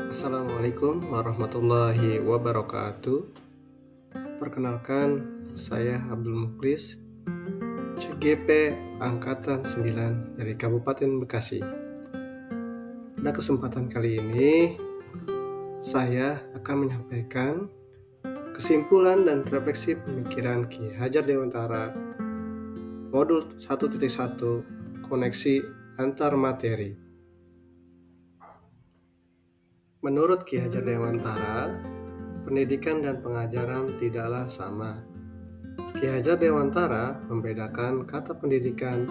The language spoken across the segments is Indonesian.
Assalamualaikum warahmatullahi wabarakatuh. Perkenalkan, saya Abdul Muklis, CGP Angkatan 9 dari Kabupaten Bekasi. Pada kesempatan kali ini, saya akan menyampaikan kesimpulan dan refleksi pemikiran Ki Hajar Dewantara Modul 1.1 Koneksi Antar Materi. Menurut Ki Hajar Dewantara, pendidikan dan pengajaran tidaklah sama. Ki Hajar Dewantara membedakan kata pendidikan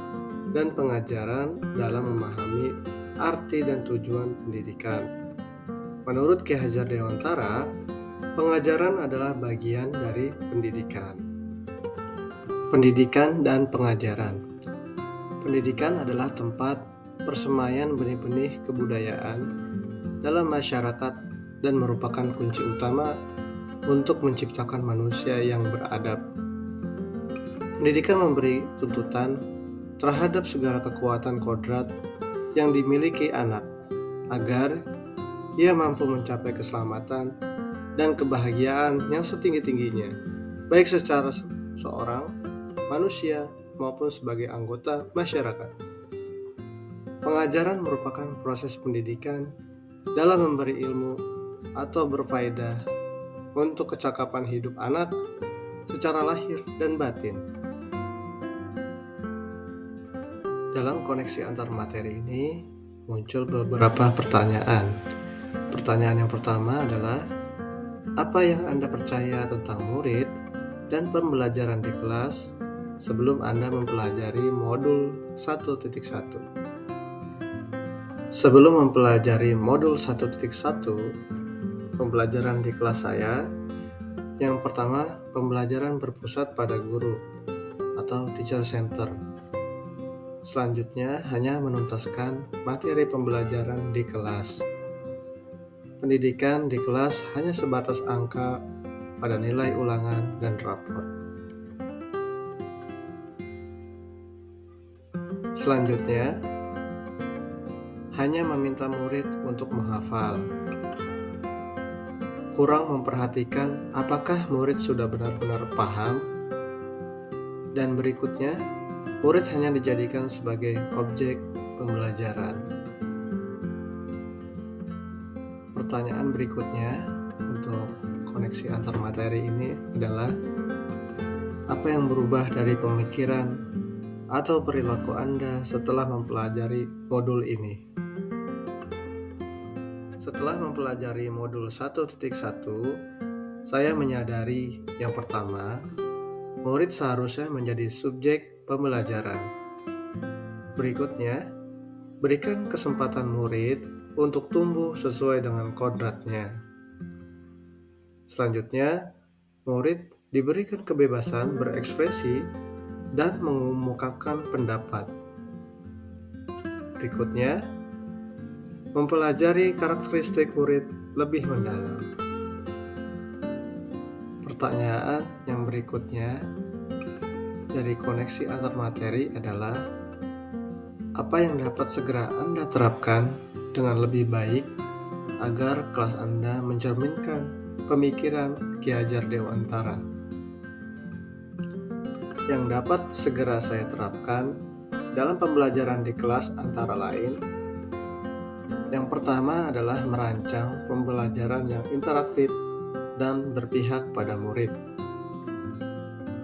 dan pengajaran dalam memahami arti dan tujuan pendidikan. Menurut Ki Hajar Dewantara, pengajaran adalah bagian dari pendidikan. Pendidikan dan pengajaran. Pendidikan adalah tempat persemaian benih-benih kebudayaan dalam masyarakat dan merupakan kunci utama untuk menciptakan manusia yang beradab. Pendidikan memberi tuntutan terhadap segala kekuatan kodrat yang dimiliki anak, agar ia mampu mencapai keselamatan dan kebahagiaan yang setinggi-tingginya, baik secara seorang manusia maupun sebagai anggota masyarakat. Pengajaran merupakan proses pendidikan dalam memberi ilmu atau berfaedah untuk kecakapan hidup anak secara lahir dan batin. Dalam koneksi antar materi ini muncul beberapa pertanyaan. Pertanyaan yang pertama adalah, apa yang Anda percaya tentang murid dan pembelajaran di kelas sebelum Anda mempelajari modul 1.1? Sebelum mempelajari modul 1.1, pembelajaran di kelas saya, yang pertama, pembelajaran berpusat pada guru atau teacher center. Selanjutnya, hanya menuntaskan materi pembelajaran di kelas. Pendidikan di kelas hanya sebatas angka pada nilai ulangan dan rapor. Selanjutnya, hanya meminta murid untuk menghafal. Kurang memperhatikan apakah murid sudah benar-benar paham. Dan berikutnya, murid hanya dijadikan sebagai objek pembelajaran. Pertanyaan berikutnya untuk koneksi antar materi ini adalah, apa yang berubah dari pemikiran atau perilaku Anda setelah mempelajari modul ini? Setelah mempelajari modul 1.1, saya menyadari yang pertama, murid seharusnya menjadi subjek pembelajaran. Berikutnya, berikan kesempatan murid untuk tumbuh sesuai dengan kodratnya. Selanjutnya, murid diberikan kebebasan berekspresi dan mengemukakan pendapat. Berikutnya, mempelajari karakteristik murid lebih mendalam. Pertanyaan yang berikutnya dari koneksi antar materi adalah, apa yang dapat segera Anda terapkan dengan lebih baik agar kelas Anda mencerminkan pemikiran Ki Hajar Dewantara? Yang dapat segera saya terapkan dalam pembelajaran di kelas antara lain, yang pertama adalah merancang pembelajaran yang interaktif dan berpihak pada murid.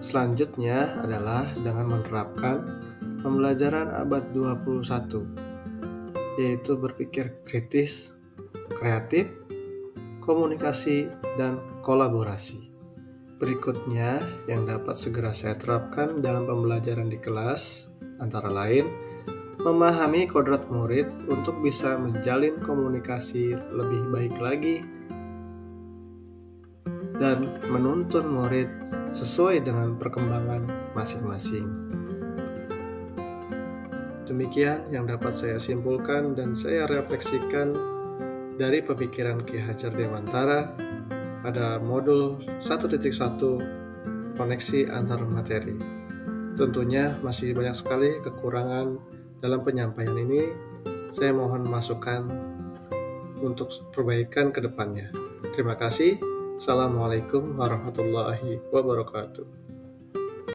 Selanjutnya adalah dengan menerapkan pembelajaran abad 21, yaitu berpikir kritis, kreatif, komunikasi, dan kolaborasi. Berikutnya yang dapat segera saya terapkan dalam pembelajaran di kelas antara lain, memahami kodrat murid untuk bisa menjalin komunikasi lebih baik lagi dan menuntun murid sesuai dengan perkembangan masing-masing. Demikian yang dapat saya simpulkan dan saya refleksikan dari pemikiran Ki Hajar Dewantara pada modul 1.1 koneksi antar materi. Tentunya masih banyak sekali kekurangan dalam penyampaian ini. Saya mohon masukan untuk perbaikan ke depannya. Terima kasih. Assalamualaikum warahmatullahi wabarakatuh.